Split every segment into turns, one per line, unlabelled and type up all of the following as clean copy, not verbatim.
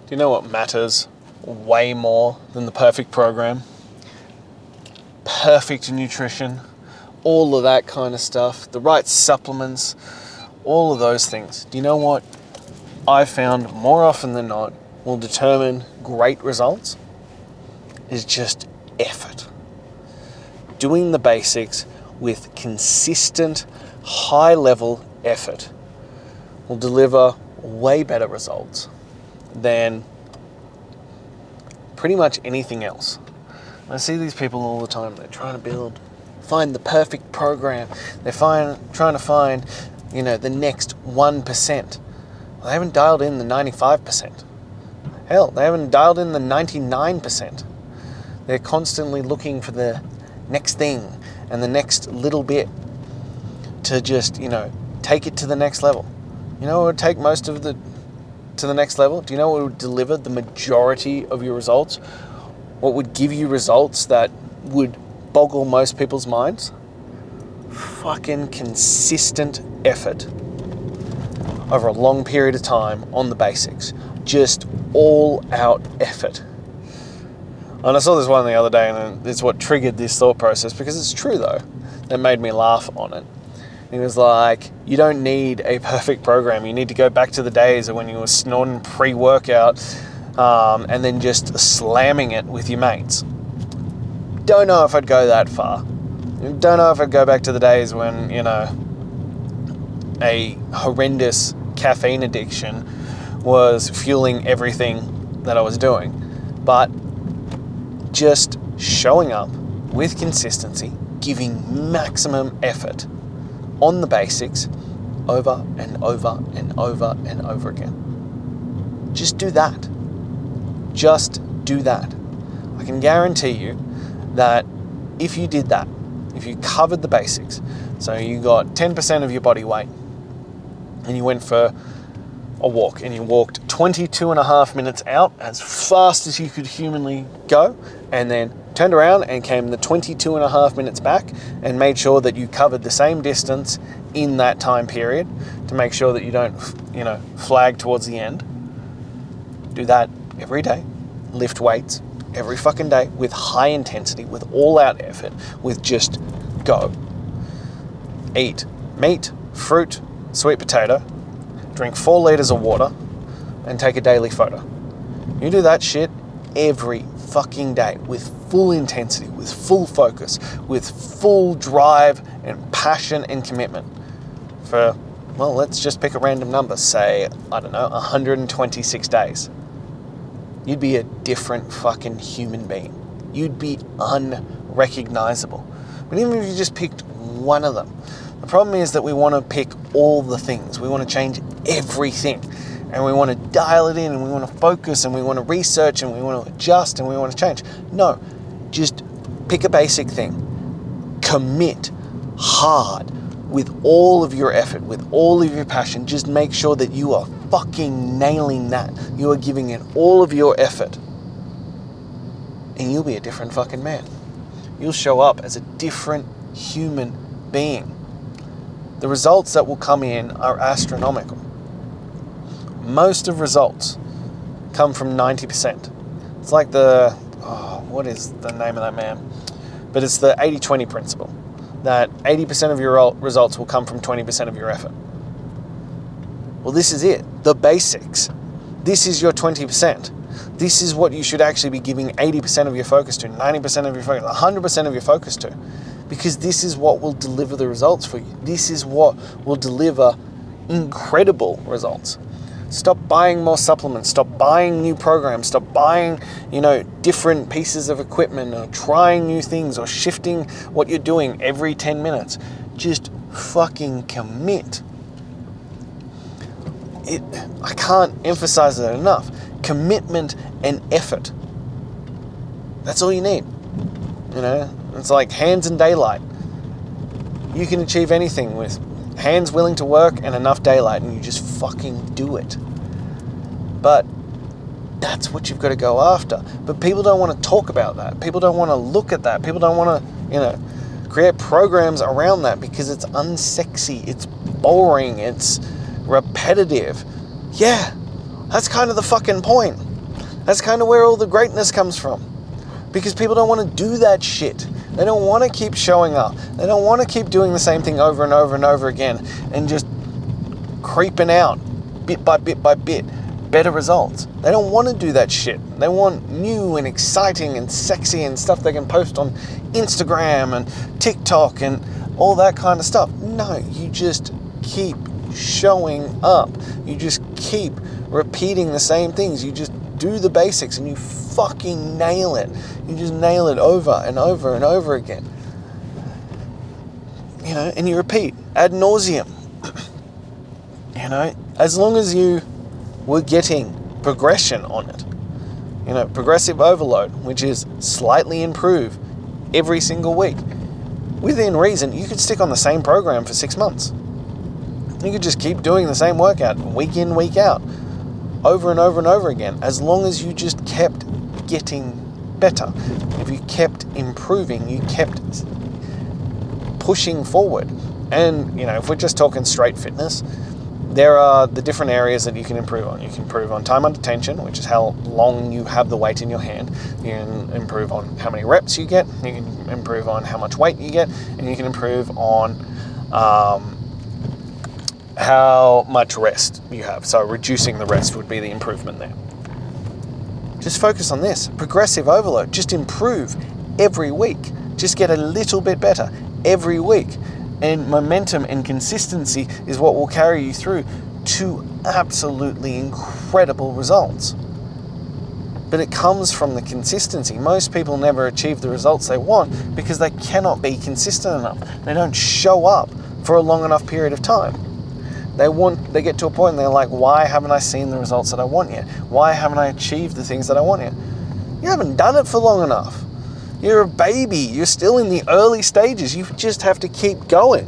Do you know what matters way more than the perfect program? Perfect nutrition, all of that kind of stuff, the right supplements, all of those things. Do you know what I found more often than not will determine great results? Is just effort. Doing the basics with consistent, high-level effort will deliver way better results than pretty much anything else. I see these people all the time. They're trying to find the perfect program. They're trying to find, the next 1%. Well, they haven't dialed in the 95%. Hell, they haven't dialed in the 99%. They're constantly looking for the next thing and the next little bit to just, take it to the next level. You know what would take most of the to the next level? Do you know what would deliver the majority of your results? What would give you results that would boggle most people's minds? Fucking consistent effort over a long period of time on the basics. Just all out effort. And I saw this one the other day, and it's what triggered this thought process, because it's true though. That made me laugh on it. He was like, you don't need a perfect program. You need to go back to the days of when you were snorting pre-workout and then just slamming it with your mates. Don't know if I'd go that far. Don't know if I'd go back to the days when, a horrendous caffeine addiction was fueling everything that I was doing. But just showing up with consistency, giving maximum effort on the basics over and over and over and over again. Just do that. Just do that. I can guarantee you that if you did that, if you covered the basics, so you got 10% of your body weight and you went for a walk and you walked 22 and a half minutes out as fast as you could humanly go, and then turned around and came the 22 and a half minutes back and made sure that you covered the same distance in that time period to make sure that you don't, flag towards the end. Do that every day. Lift weights every fucking day with high intensity, with all out effort, with just go. Eat meat, fruit, sweet potato, drink 4 liters of water, and take a daily photo. You do that shit every fucking day with full intensity, with full focus, with full drive and passion and commitment for, well, let's just pick a random number, say, 126 days. You'd be a different fucking human being. You'd be unrecognizable. But even if you just picked one of them, the problem is that we want to pick all the things. We want to change everything. And we want to dial it in, and we want to focus, and we want to research, and we want to adjust, and we want to change. No, just pick a basic thing. Commit hard with all of your effort, with all of your passion. Just make sure that you are fucking nailing that. You are giving it all of your effort. And you'll be a different fucking man. You'll show up as a different human being. The results that will come in are astronomical. Most of results come from 90%. It's like what is the name of that man? But it's the 80-20 principle, that 80% of your results will come from 20% of your effort. Well, this is it, the basics. This is your 20%. This is what you should actually be giving 80% of your focus to, 90% of your focus, 100% of your focus to, because this is what will deliver the results for you. This is what will deliver incredible results. Stop buying more supplements. Stop buying new programs. Stop buying, different pieces of equipment, or trying new things, or shifting what you're doing every 10 minutes. Just fucking commit. I can't emphasize it enough. Commitment and effort. That's all you need. It's like hands in daylight. You can achieve anything with hands willing to work and enough daylight, and you just fucking do it. But that's what you've got to go after. But people don't want to talk about that. People don't want to look at that. People don't want to, create programs around that, because it's unsexy, it's boring, it's repetitive. Yeah, that's kind of the fucking point. That's kind of where all the greatness comes from. Because people don't want to do that shit. They don't want to keep showing up. They don't want to keep doing the same thing over and over and over again and just creeping out bit by bit by bit better results. They don't want to do that shit. They want new and exciting and sexy and stuff they can post on Instagram and TikTok and all that kind of stuff. No, you just keep showing up. You just keep repeating the same things. You just do the basics and you fucking nail it. You just nail it over and over and over again. You know, and you repeat ad nauseum. You know, as long as you were getting progression on it. You know, progressive overload, which is slightly improve every single week. Within reason, you could stick on the same program for 6 months. You could just keep doing the same workout week in, week out, over and over and over again, as long as you just kept getting better. If you kept improving, you kept pushing forward. And, you know, if we're just talking straight fitness, there are the different areas that you can improve on. You can improve on time under tension, which is how long you have the weight in your hand. You can improve on how many reps you get. You can improve on how much weight you get. And you can improve on how much rest you have. So reducing the rest would be the improvement there. Just focus on this. Progressive overload. Just improve every week. Just get a little bit better every week. And momentum and consistency is what will carry you through to absolutely incredible results. But it comes from the consistency. Most people never achieve the results they want because they cannot be consistent enough. They don't show up for a long enough period of time. They get to a point and they're like, why haven't I seen the results that I want yet? Why haven't I achieved the things that I want yet? You haven't done it for long enough. You're a baby. You're still in the early stages. You just have to keep going.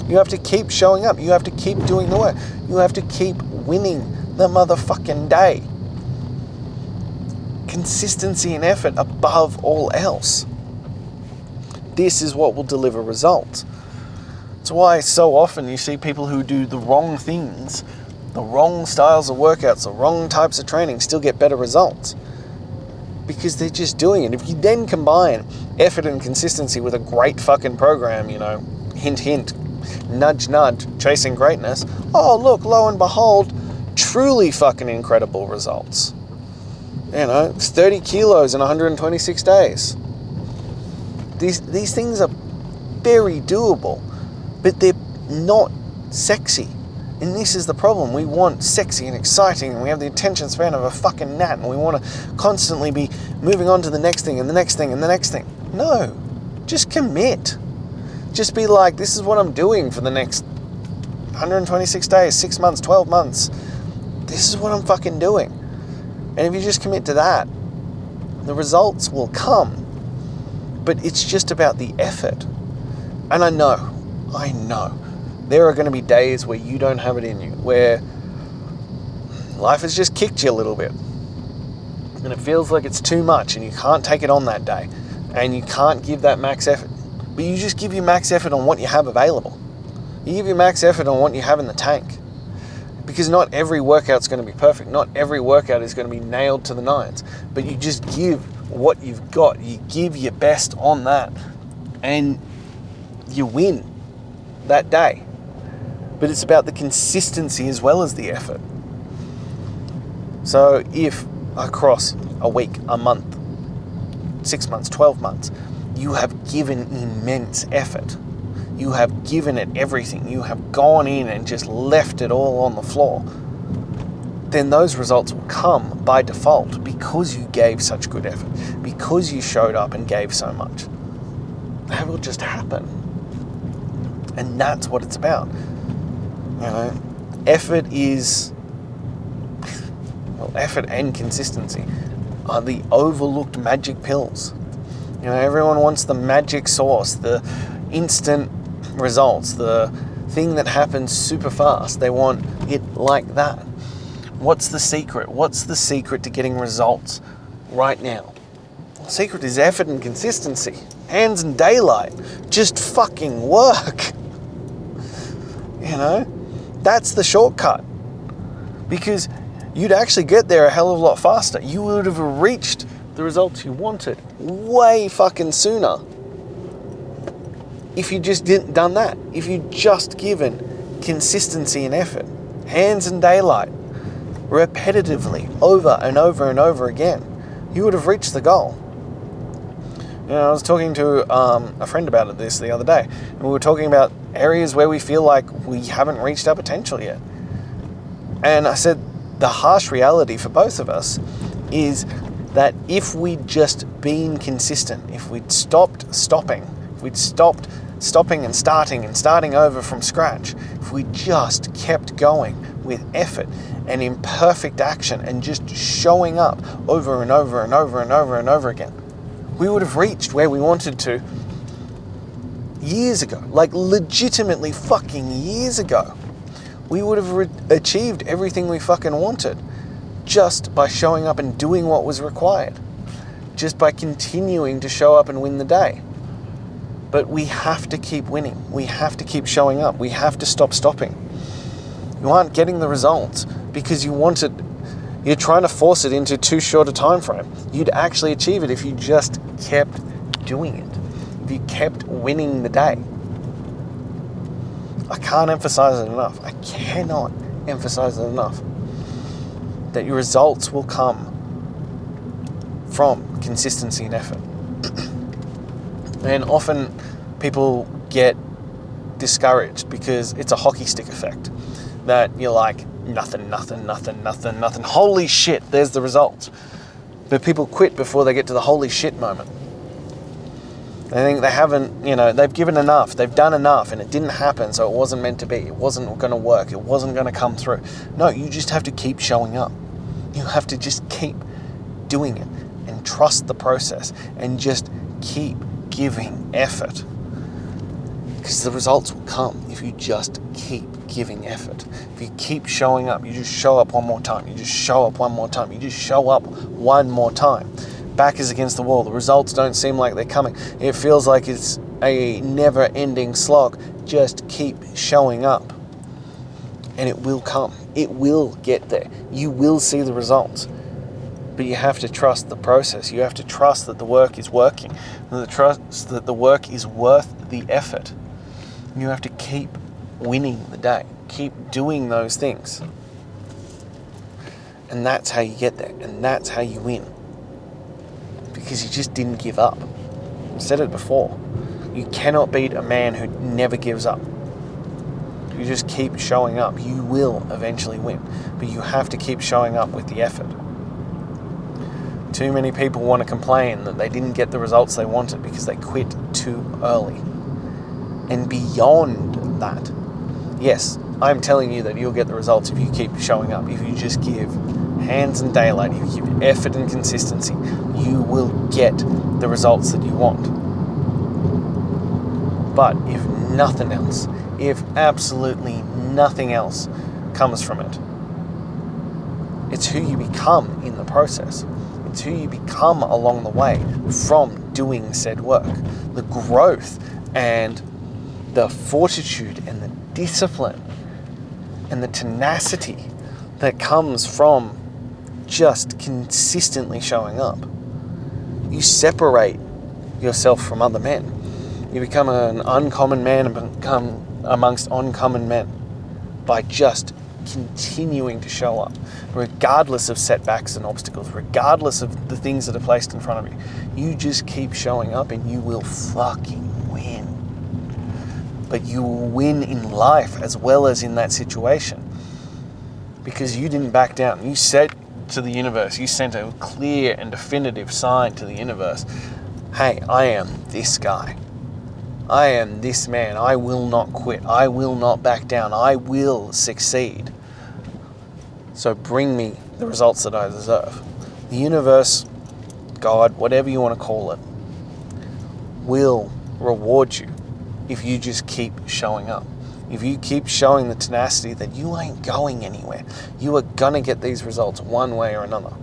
You have to keep showing up. You have to keep doing the work. You have to keep winning the motherfucking day. Consistency and effort above all else. This is what will deliver results. That's why so often you see people who do the wrong things, the wrong styles of workouts, the wrong types of training still get better results. Because they're just doing it. If you then combine effort and consistency with a great fucking program, you know, hint, hint, nudge, nudge, chasing greatness, oh, look, lo and behold, truly fucking incredible results. You know, it's 30 kilos in 126 days. These things are very doable, but they're not sexy. And this is the problem. We want sexy and exciting, and we have the attention span of a fucking gnat, and we want to constantly be moving on to the next thing and the next thing and the next thing. No, just commit. Just be like, this is what I'm doing for the next 126 days, 6 months, 12 months. This is what I'm fucking doing. And if you just commit to that, the results will come. But it's just about the effort. And I know, there are going to be days where you don't have it in you, where life has just kicked you a little bit. And it feels like it's too much and you can't take it on that day. And you can't give that max effort. But you just give your max effort on what you have available. You give your max effort on what you have in the tank. Because not every workout's going to be perfect. Not every workout is going to be nailed to the nines. But you just give what you've got. You give your best on that. And you win that day. But it's about the consistency as well as the effort. So if across a week, a month, 6 months, 12 months, you have given immense effort, you have given it everything, you have gone in and just left it all on the floor, then those results will come by default because you gave such good effort, because you showed up and gave so much. That will just happen. And that's what it's about. You know, effort and consistency are the overlooked magic pills. You know, everyone wants the magic sauce, the instant results, the thing that happens super fast. They want it like that. What's the secret? What's the secret to getting results right now? The secret is effort and consistency. Hands in daylight. Just fucking work. You know? That's the shortcut. Because you'd actually get there a hell of a lot faster. You would have reached the results you wanted way fucking sooner if you just didn't done that. If you just given consistency and effort, hands and daylight, repetitively, over and over and over again, you would have reached the goal. I was talking to a friend about this the other day, and we were talking about areas where we feel like we haven't reached our potential yet. And I said, the harsh reality for both of us is that if we'd just been consistent, if we'd stopped stopping, if we'd stopped stopping and starting over from scratch, if we just kept going with effort and imperfect action and just showing up over and over and over and over and over again, we would have reached where we wanted to years ago, like legitimately fucking years ago. We would have achieved everything we fucking wanted just by showing up and doing what was required, just by continuing to show up and win the day. But we have to keep winning. We have to keep showing up. We have to stop stopping. You aren't getting the results because you're trying to force it into too short a time frame. You'd actually achieve it if you just kept doing it, if you kept winning the day. I can't emphasize it enough. I cannot emphasize it enough that your results will come from consistency and effort. And often people get discouraged because it's a hockey stick effect, that you're like, nothing. Holy shit, there's the results. But people quit before they get to the holy shit moment. They think they haven't, they've given enough, they've done enough, and it didn't happen, so it wasn't meant to be. It wasn't going to work. It wasn't going to come through. No, you just have to keep showing up. You have to just keep doing it and trust the process and just keep giving effort. Because the results will come if you just keep giving effort. If you keep showing up, you just show up one more time. You just show up one more time. You just show up one more time. Back is against the wall. The results don't seem like they're coming. It feels like it's a never-ending slog. Just keep showing up. And it will come. It will get there. You will see the results. But you have to trust the process. You have to trust that the work is working. And trust that the work is worth the effort. You have to keep winning the day. Keep doing those things. And that's how you get there. And that's how you win. Because you just didn't give up. I've said it before. You cannot beat a man who never gives up. You just keep showing up. You will eventually win. But you have to keep showing up with the effort. Too many people want to complain that they didn't get the results they wanted because they quit too early. And beyond that, yes, I'm telling you that you'll get the results if you keep showing up. If you just give hands and daylight, if you give effort and consistency, you will get the results that you want. But if nothing else, if absolutely nothing else comes from it, it's who you become in the process. It's who you become along the way from doing said work. The growth and the fortitude and the discipline and the tenacity that comes from just consistently showing up. You separate yourself from other men. You become an uncommon man and become amongst uncommon men by just continuing to show up, regardless of setbacks and obstacles, regardless of the things that are placed in front of you. You just keep showing up and you will fucking win. But you will win in life as well as in that situation because you didn't back down. You said to the universe, you sent a clear and definitive sign to the universe, hey, I am this guy. I am this man. I will not quit. I will not back down. I will succeed. So bring me the results that I deserve. The universe, God, whatever you want to call it, will reward you if you just keep showing up. If you keep showing the tenacity that you ain't going anywhere, you are going to get these results one way or another.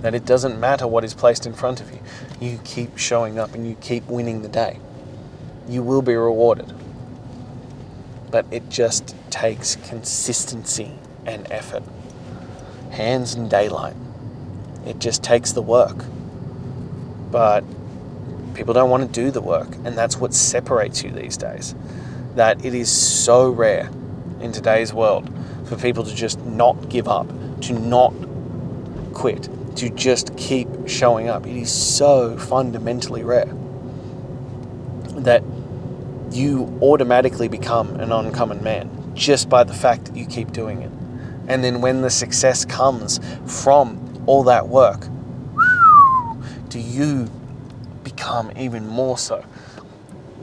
That it doesn't matter what is placed in front of you. You keep showing up and you keep winning the day. You will be rewarded. But it just takes consistency and effort. hands and daylight. It just takes the work. But people don't want to do the work, and that's what separates you these days. That it is so rare in today's world for people to just not give up, to not quit, to just keep showing up. It is so fundamentally rare that you automatically become an uncommon man just by the fact that you keep doing it. And then when the success comes from all that work, do you become even more so?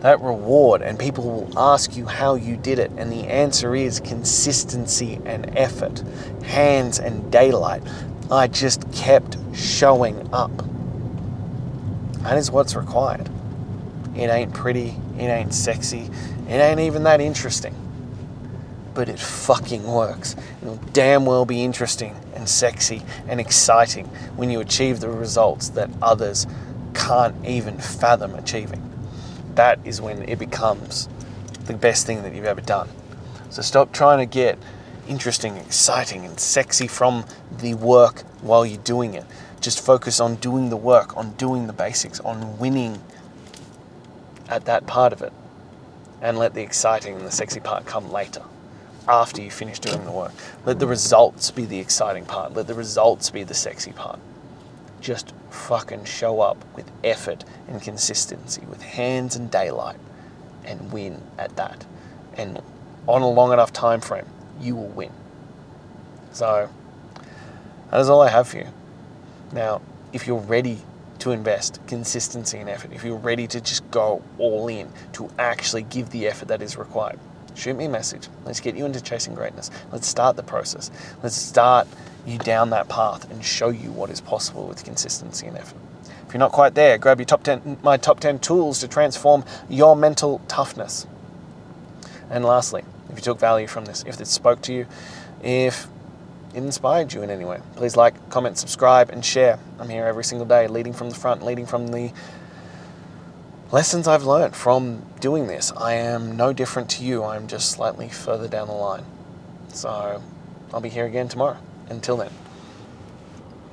That reward, and people will ask you how you did it, and the answer is consistency and effort, hands and daylight. I just kept showing up. That is what's required. It ain't pretty, it ain't sexy, it ain't even that interesting. But it fucking works. It'll damn well be interesting and sexy and exciting when you achieve the results that others can't even fathom achieving. That is when it becomes the best thing that you've ever done. So stop trying to get interesting, exciting, and sexy from the work while you're doing it. Just focus on doing the work, on doing the basics, on winning at that part of it. And let the exciting and the sexy part come later, after you finish doing the work. Let the results be the exciting part. Let the results be the sexy part. Just fucking show up with effort and consistency, with hands and daylight, and win at that. And on a long enough time frame, you will win. So that is all I have for you. Now, if you're ready to invest consistency and effort, if you're ready to just go all in, to actually give the effort that is required, shoot me a message. Let's get you into chasing greatness. Let's start the process. Let's start you down that path and show you what is possible with consistency and effort. If you're not quite there, grab your my top 10 tools to transform your mental toughness. And lastly, if you took value from this, if this spoke to you, if it inspired you in any way, please like, comment, subscribe, and share. I'm here every single day, leading from the front, leading from the lessons I've learned from doing this. I am no different to you. I'm just slightly further down the line. So I'll be here again tomorrow. Until then.